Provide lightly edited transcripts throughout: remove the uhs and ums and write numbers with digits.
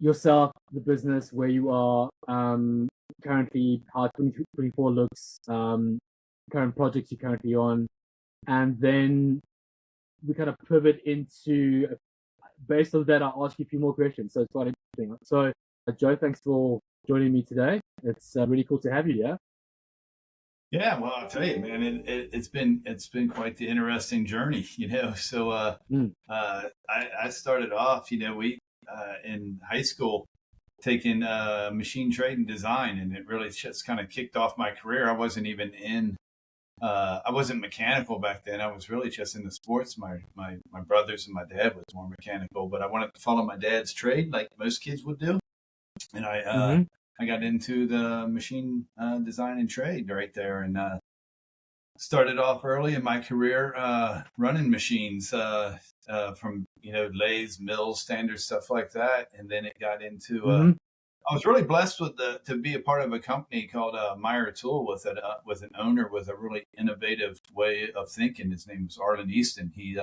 yourself, the business, where you are currently, how 2024 looks, current projects you're currently on, and then we kind of pivot into, based on that, I'll ask you a few more questions. So it's quite interesting. So, Joe, thanks for joining me today. It's really cool to have you here. Yeah, well, I'll tell you, man, it's been quite the interesting journey, So I started off, we in high school taking machine trade and design, and it really just kind of kicked off my career. I wasn't even I wasn't mechanical back then. I was really just into sports. My brothers and my dad was more mechanical, but I wanted to follow my dad's trade like most kids would do, and I got into the machine design and trade right there, and started off early in my career running machines from lathes, mills, standard stuff like that, and then it got into. I was really blessed to be a part of a company called Meyer Tool with an owner with a really innovative way of thinking. His name was Arlen Easton. He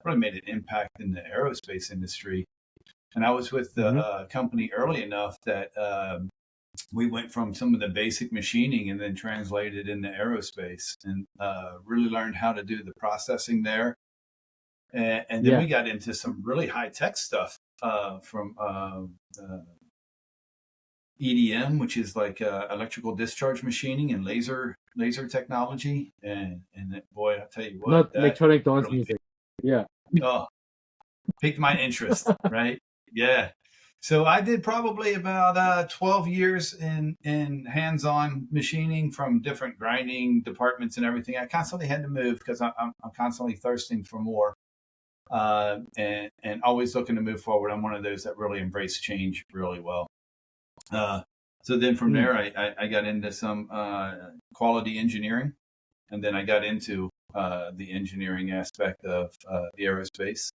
really made an impact in the aerospace industry, and I was with the company early enough that. We went from some of the basic machining and then translated into aerospace and really learned how to do the processing there. And then we got into some really high tech stuff from EDM, which is like electrical discharge machining and laser technology. And boy, I'll tell you what. Not electronic dance music. Yeah. Oh, piqued my interest, right? Yeah. So I did probably about 12 years in hands-on machining from different grinding departments and everything. I constantly had to move because I'm constantly thirsting for more and always looking to move forward. I'm one of those that really embrace change really well. So then from there, I got into some quality engineering, and then I got into the engineering aspect of the aerospace,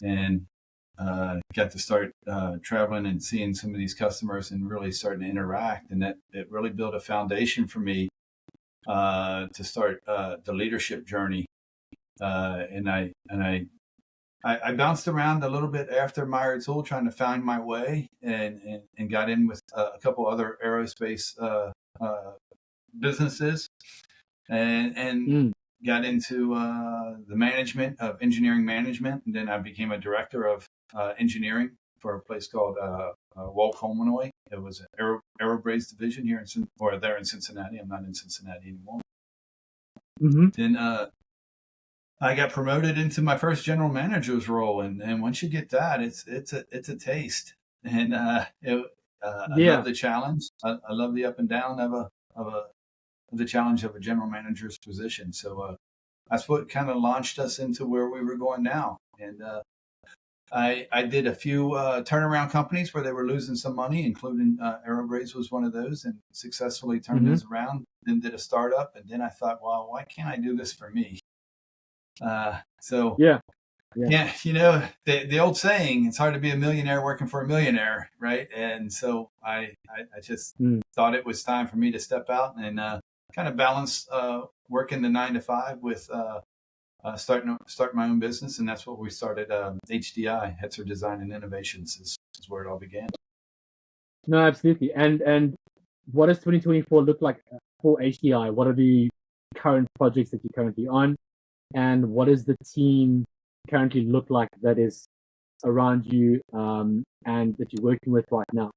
and got to start traveling and seeing some of these customers and really starting to interact, and that it really built a foundation for me to start the leadership journey. And I bounced around a little bit after Meyer Tool, trying to find my way, and got in with a couple other aerospace businesses, and got into the management of engineering management, and then I became a director of engineering for a place called Walk-Hominoy. It was an Aerospace division here there in Cincinnati. I'm not in Cincinnati anymore. Then I got promoted into my first general manager's role, and once you get that, it's a taste, and I love the challenge. I love the up and down of the challenge of a general manager's position. So that's what kind of launched us into where we were going now. And I did a few turnaround companies where they were losing some money, including Aerospace was one of those, and successfully turned those around. Then did a startup, and then I thought, well, why can't I do this for me? Yeah, the old saying, it's hard to be a millionaire working for a millionaire, right? And so I just thought it was time for me to step out and kind of balance working the 9 to 5 with start my own business, and that's what we started. HDI, Hetzer Design and Innovations, is where it all began. No, absolutely. And what does 2024 look like for HDI? What are the current projects that you're currently on, and what does the team currently look like that is around you and that you're working with right now?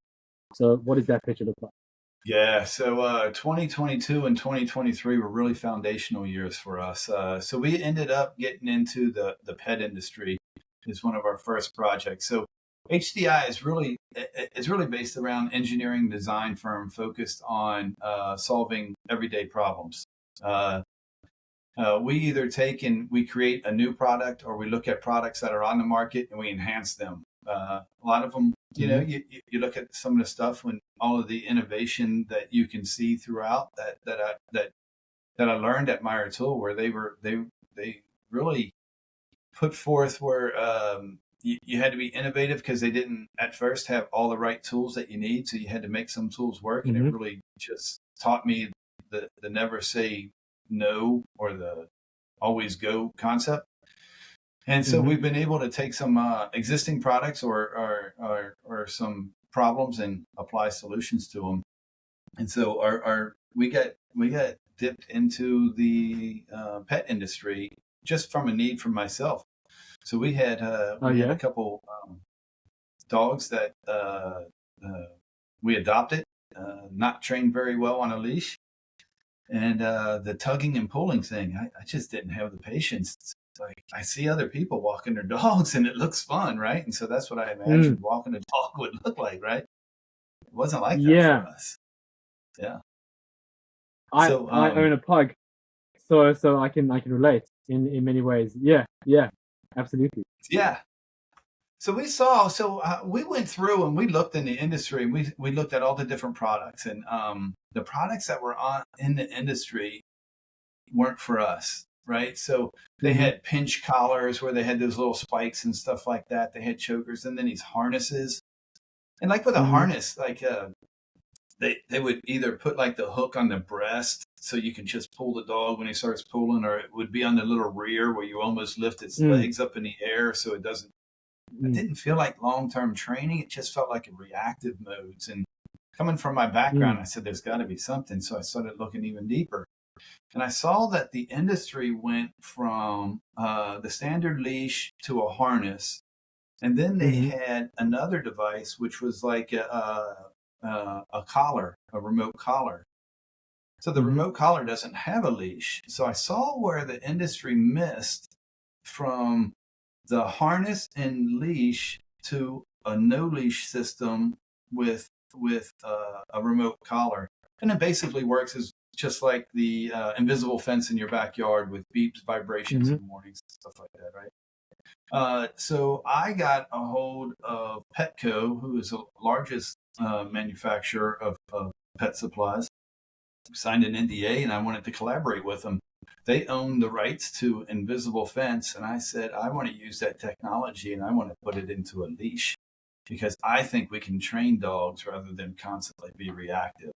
So what does that picture look like? Yeah, so 2022 and 2023 were really foundational years for us. So we ended up getting into the pet industry is one of our first projects. So HDI is really based around engineering design firm focused on solving everyday problems. We either take and we create a new product, or we look at products that are on the market and we enhance them. A lot of them, you look at some of the stuff when all of the innovation that you can see throughout that I learned at Meyer Tool, where they really put forth where you had to be innovative because they didn't at first have all the right tools that you need, so you had to make some tools work, and it really just taught me the never say no or the always go concept. And so we've been able to take some existing products or some problems and apply solutions to them. And so we got dipped into the pet industry just from a need for myself. So we had had a couple dogs that we adopted, not trained very well on a leash. And the tugging and pulling thing, I just didn't have the patience. It's like I see other people walking their dogs and it looks fun, right? And so that's what I imagined walking a dog would look like, right? It wasn't like that for us. Yeah. I own a pug, so I can relate in many ways. Yeah, absolutely. Yeah. So we went through and we looked in the industry and we looked at all the different products, and the products that were in the industry weren't for us, right? So they had pinch collars where they had those little spikes and stuff like that. They had chokers, and then these harnesses. And like with a harness, like they would either put like the hook on the breast so you can just pull the dog when he starts pulling, or it would be on the little rear where you almost lift its legs up in the air so it doesn't. It didn't feel like long-term training. It just felt like a reactive modes. And coming from my background, I said, there's got to be something. So I started looking even deeper. And I saw that the industry went from the standard leash to a harness. And then they had another device, which was like a collar, a remote collar. So the remote collar doesn't have a leash. So I saw where the industry missed from the harness and leash to a no leash system with a remote collar. And it basically works as just like the invisible fence in your backyard with beeps, vibrations, and warnings, and stuff like that, right? So I got a hold of Petco, who is the largest manufacturer of pet supplies. Signed an NDA, and I wanted to collaborate with them. They own the rights to invisible fence, and I said, I want to use that technology and I want to put it into a leash because I think we can train dogs rather than constantly be reactive.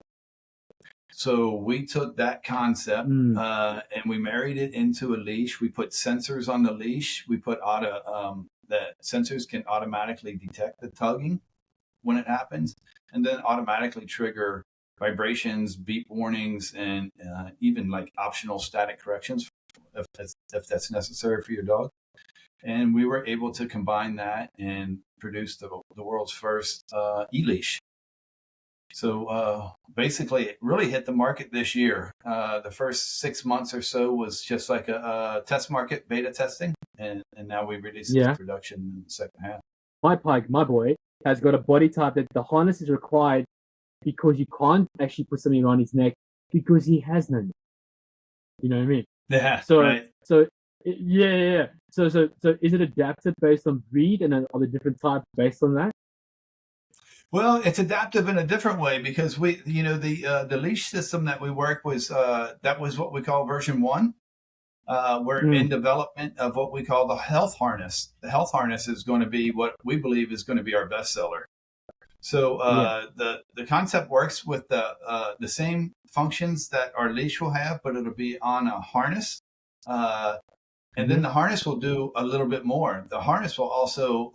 So we took that concept and we married it into a leash. We put sensors on the leash. We put that sensors can automatically detect the tugging when it happens, and then automatically trigger vibrations, beep warnings, and even like optional static corrections if that's necessary for your dog. And we were able to combine that and produce the world's first e-leash. So basically, it really hit the market this year. The first 6 months or so was just like a test market, beta testing, and now we released it to production in the second half. My pug, my boy, has got a body type that the harness is required because you can't actually put something around his neck because he has no neck. You know what I mean? Yeah. So, right. So is it adapted based on breed, and are the different types based on that? Well, it's adaptive in a different way because the leash system that we work was that was what we call version 1. We're in development of what we call the health harness. The health harness is going to be what we believe is going to be our bestseller. So the concept works with the same functions that our leash will have, but it'll be on a harness. And then the harness will do a little bit more. The harness will also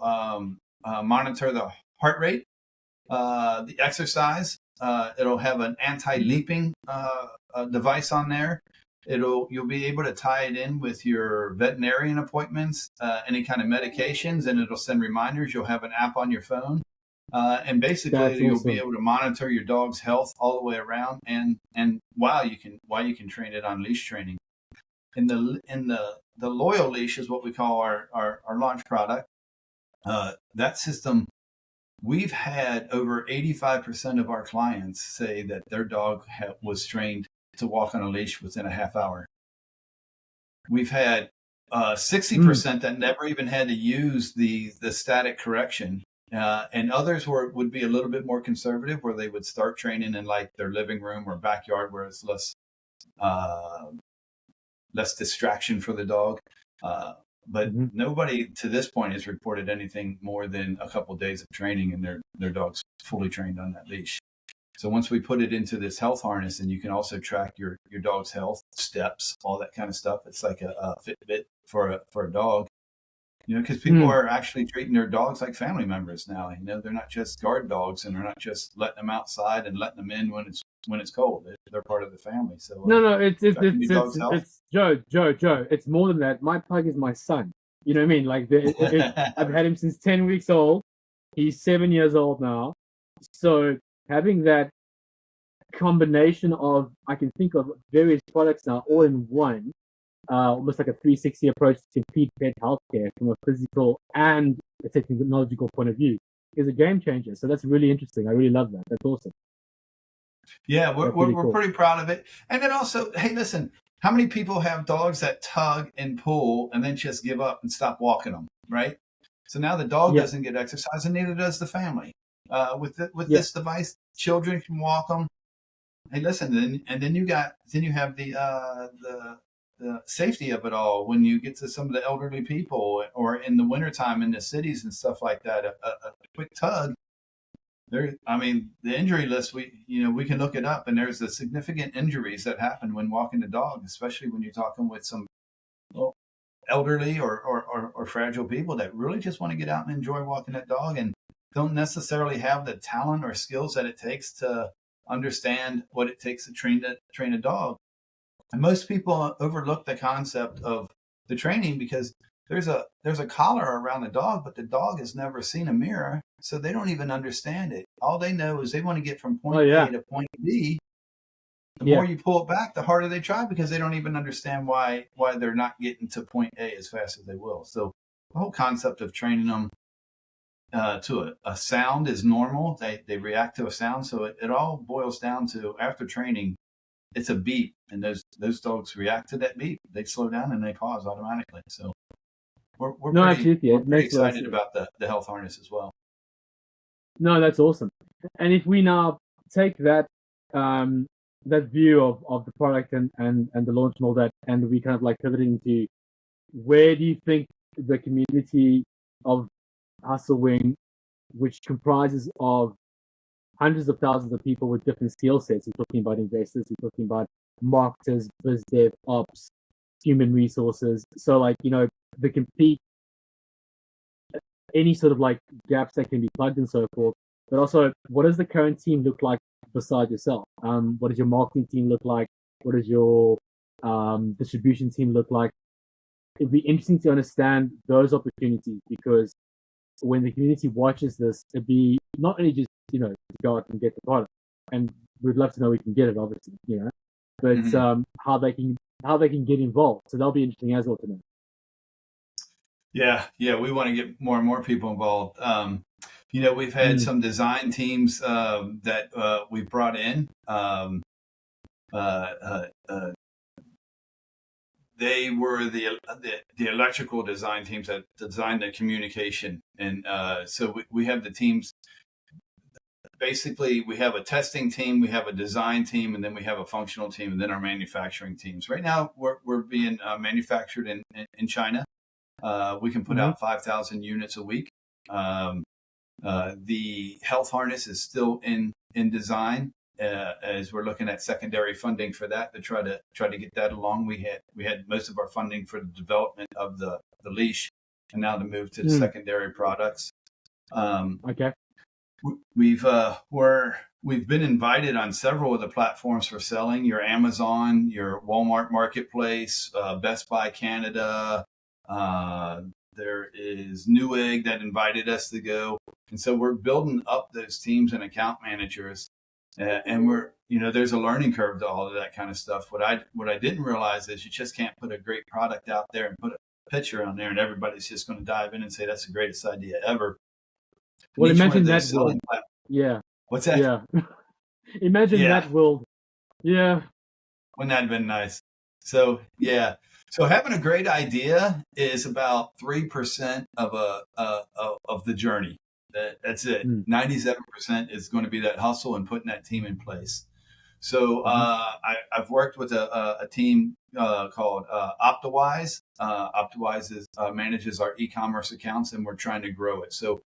monitor the heart rate, the exercise. It'll have an anti-leaping device on there. You'll be able to tie it in with your veterinarian appointments, any kind of medications, and it'll send reminders. You'll have an app on your phone. And basically, you'll be able to monitor your dog's health all the way around, and while you can train it on leash training. In the Loyal Leash is what we call our launch product. That system, we've had over 85% of our clients say that their dog was trained to walk on a leash within a half hour. We've had 60% that never even had to use the static correction. And others would be a little bit more conservative, where they would start training in like their living room or backyard, where it's less distraction for the dog. But nobody to this point has reported anything more than a couple of days of training, and their dog's fully trained on that leash. So once we put it into this health harness, and you can also track your dog's health, steps, all that kind of stuff. It's like a Fitbit for a dog. Because people are actually treating their dogs like family members now. They're not just guard dogs, and they're not just letting them outside and letting them in when it's cold. They're part of the family. So No, tracking your dog's health. it's Joe. It's more than that. My pug is my son. You know what I mean? Like I've had him since 10 weeks old. He's 7 years old now. So having that combination of, I can think of various products now all in one, almost like a 360 approach to feed pet healthcare from a physical and a technological point of view, is a game changer. So that's really interesting. I really love that. That's awesome. Yeah, we're pretty proud of it. And then also, hey, listen, how many people have dogs that tug and pull and then just give up and stop walking them, right? So now the dog doesn't get exercise, and neither does the family. With this device, children can walk them. Hey, listen, then you have the safety of it all when you get to some of the elderly people, or in the wintertime in the cities and stuff like that. A quick tug. The injury list, we can look it up, and there's the significant injuries that happen when walking the dog, especially when you're talking with some elderly or fragile people that really just want to get out and enjoy walking that dog and don't necessarily have the talent or skills that it takes to understand what it takes to train a dog. And most people overlook the concept of the training because there's a collar around the dog, but the dog has never seen a mirror, so they don't even understand it. All they know is they want to get from point A to point B. The more you pull it back, the harder they try, because they don't even understand why they're not getting to point A as fast as they will. So the whole concept of training them to a sound is normal. They react to a sound. So it all boils down to, after training, it's a beep, and those dogs react to that beep. They slow down and they pause automatically. So we're pretty excited about the health harness as well. No, that's awesome. And if we now take that that view of the product and the launch and all that, and we kind of like pivoting to, where do you think the community of HustleWing, which comprises of hundreds of thousands of people with different skill sets, we're talking about investors, we're talking about marketers, biz dev, ops, human resources, so like, the complete, any sort of like gaps that can be plugged and so forth. But also, what does the current team look like besides yourself? What does your marketing team look like? What does your distribution team look like? It'd be interesting to understand those opportunities, because when the community watches this, it'd be not only just, go out and get the product, and we'd love to know we can get it, obviously, but how they can get involved. So that'll be interesting as well to know. Yeah, we want to get more and more people involved. We've had some design teams that we brought in. They were the electrical design teams that designed the communication, and so we have the teams. Basically, we have a testing team, we have a design team, and then we have a functional team, and then our manufacturing teams. Right now, we're being manufactured in China. We can put out 5,000 units a week. The health harness is still in design, as we're looking at secondary funding for that to try to get that along. We had most of our funding for the development of the leash, and now to move to the secondary products. Okay. We've been invited on several of the platforms for selling: your Amazon, your Walmart Marketplace, Best Buy Canada. There is Newegg that invited us to go, and so we're building up those teams and account managers. And we're, there's a learning curve to all of that kind of stuff. What I didn't realize is you just can't put a great product out there and put a picture on there and everybody's just going to dive in and say that's the greatest idea ever. Well, imagine that world. Yeah. What's that? Yeah. Imagine that world. Yeah. Wouldn't that have been nice? So, yeah. So having a great idea is about 3% of the journey. That's it. 97% is going to be that hustle and putting that team in place. So I've worked with a team called Optimize. Optimize manages our e-commerce accounts, and we're trying to grow it. So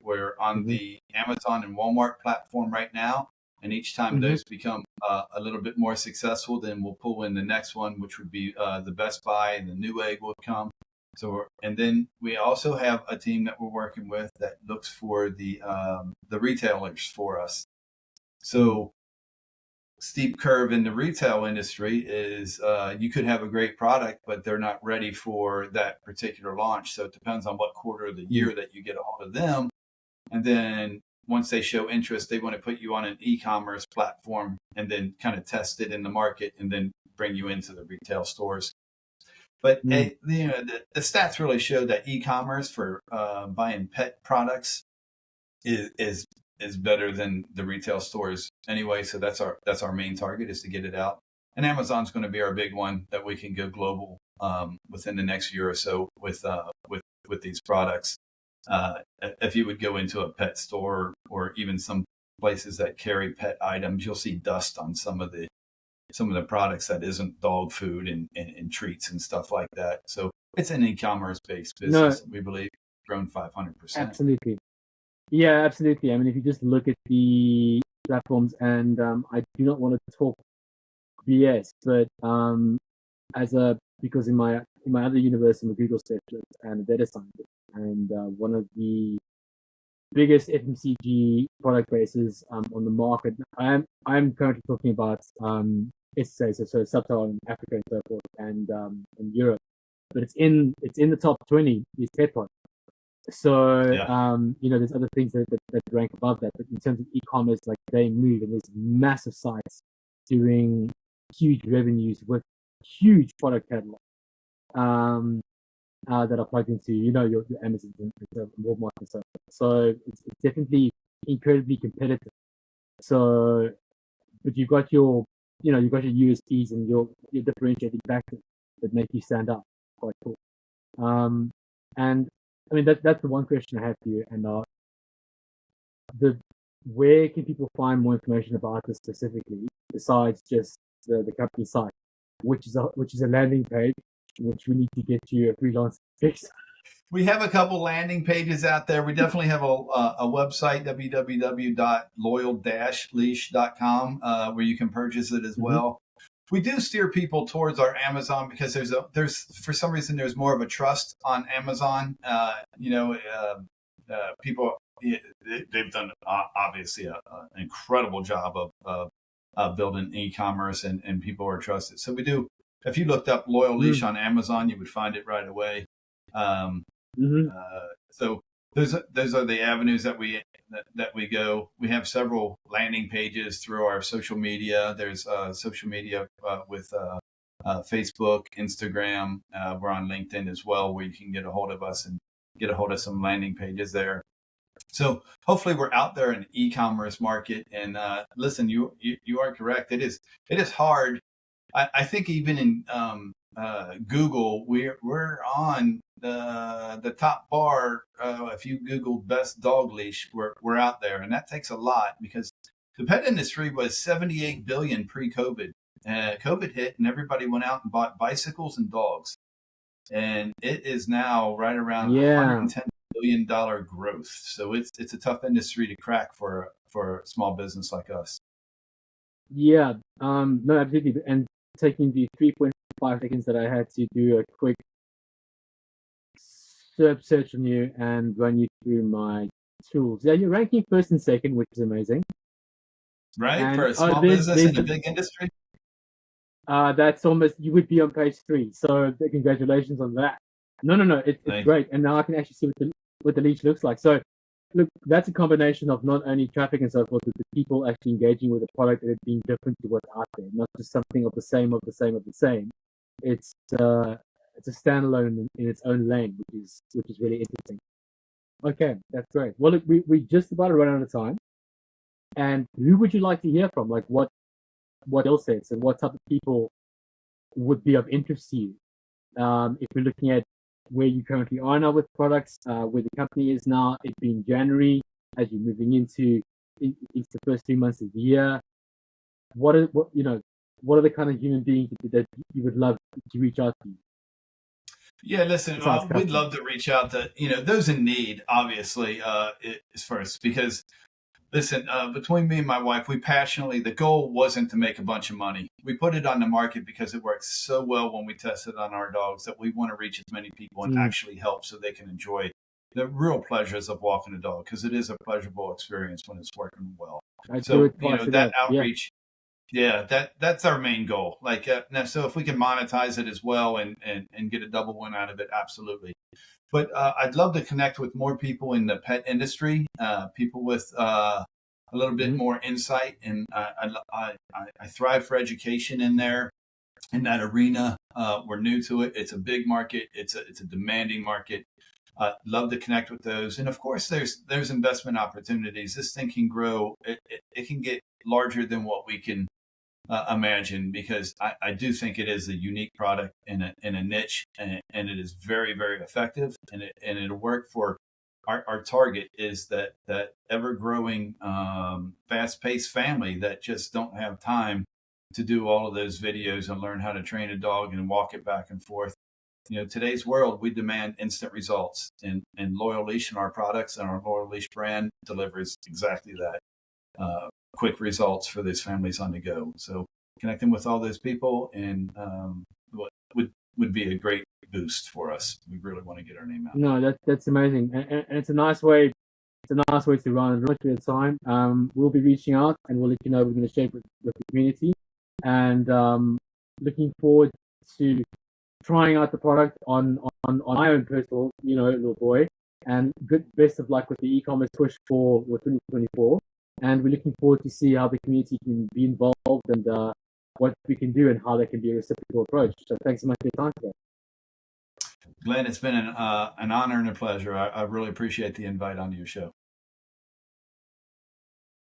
we're on the Amazon and Walmart platform right now. And each time those become a little bit more successful, then we'll pull in the next one, which would be the Best Buy, and the Newegg will come. And then we also have a team that we're working with that looks for the retailers for us. So steep curve in the retail industry is you could have a great product, but they're not ready for that particular launch. So it depends on what quarter of the year that you get a hold of them. And then once they show interest, they want to put you on an e-commerce platform and then kind of test it in the market and then bring you into the retail stores. But the stats really show that e-commerce for buying pet products is better than the retail stores anyway. So that's our main target, is to get it out. And Amazon's going to be our big one that we can go global within the next year or so with these products. If you would go into a pet store or even some places that carry pet items, you'll see dust on some of the products that isn't dog food and treats and stuff like that. So it's an e-commerce based business. We believe grown 500%. Absolutely. Yeah, absolutely. I mean, if you just look at the platforms, and I do not want to talk BS, but because in my other university, I'm a Google specialist and a data scientist, and one of the biggest FMCG product bases on the market. I'm currently talking about so sub-Saharan Africa and so forth, and Europe, but it's in the top 20 these pet products. So there's other things that rank above that, but in terms of e-commerce, like, they move, and there's massive sites doing huge revenues with huge product catalog that are plugged into your Amazon and Walmart and so forth. So it's definitely incredibly competitive. So, but you've got your USPs and your differentiating factors that make you stand out. Quite cool. And I mean, that's the one question I have for you. And where can people find more information about this specifically, besides just the company site, which is a landing page, which we need to get you a freelance fix? We have a couple landing pages out there. We definitely have a website, www.loyal-leash.com, where you can purchase it as well. We do steer people towards our Amazon because there's for some reason there's more of a trust on Amazon. People, they've done obviously an incredible job of building e-commerce, and people are trusted. So we do. If you looked up Loyal Leash on Amazon, you would find it right away. So those are the avenues that we go. We have several landing pages through our social media. There's social media with Facebook, Instagram. We're on LinkedIn as well, where you can get a hold of us and get a hold of some landing pages there. So hopefully we're out there in the e-commerce market. And listen, you are correct. It is hard. I think even in Google, we're on the top bar. If you Google best dog leash, we're out there, and that takes a lot because the pet industry was $78 billion pre-COVID. COVID hit, and everybody went out and bought bicycles and dogs, and it is now right around $110 billion growth. So it's a tough industry to crack for a small business like us. Yeah, no, absolutely. And taking the 3.5 seconds that I had to do a quick search on you and run you through my tools. Yeah, you're ranking first and second, which is amazing. Right, and for a small business in a big industry. That's almost, you would be on page 3. So congratulations on that. No, it's great. And now I can actually see what the leash looks like. So look, that's a combination of not only traffic and so forth, but the people actually engaging with the product and it being different to what's out there, not just something of the same. It's a standalone in its own lane, which is really interesting. Okay, that's great. Well, look, we just about run out of time. And who would you like to hear from? Like what skill sets and what type of people would be of interest to you? If we're looking at where you currently are now with products, where the company is now, it being January, as you're moving into the first 3 months of the year, what are the kind of human beings that you would love to reach out to? Yeah, listen, we'd love to reach out to those in need. Obviously, is first, because Listen, between me and my wife, the goal wasn't to make a bunch of money. We put it on the market because it works so well when we test it on our dogs that we want to reach as many people and actually help so they can enjoy the real pleasures of walking a dog, because it is a pleasurable experience when it's working well. That outreach, that's our main goal. Like, now, so if we can monetize it as well and get a double win out of it, absolutely. But I'd love to connect with more people in the pet industry, people with a little bit more insight. And I thrive for education in that arena. We're new to it. It's a big market. It's a demanding market. Love to connect with those. And of course, there's investment opportunities. This thing can grow. It can get larger than what we can imagine, because I do think it is a unique product in a niche, and it is very, very effective, and it'll work for our target is that ever growing, fast paced family that just don't have time to do all of those videos and learn how to train a dog and walk it back and forth. Today's world, we demand instant results, and Loyal Leash and our products and our Loyal Leash brand delivers exactly that. Quick results for these families on the go. So connecting with all those people and what would be a great boost for us. We really want to get our name out. No, that's amazing, and it's a nice way. It's a nice way to run a bit of time. We'll be reaching out and we'll let you know we're going to share with the community, and looking forward to trying out the product on my own personal, little boy. And best of luck with the e-commerce push for 2024. And we're looking forward to see how the community can be involved and what we can do and how that can be a reciprocal approach. So thanks so much for your time today. Glenn, it's been an honor and a pleasure. I really appreciate the invite onto your show.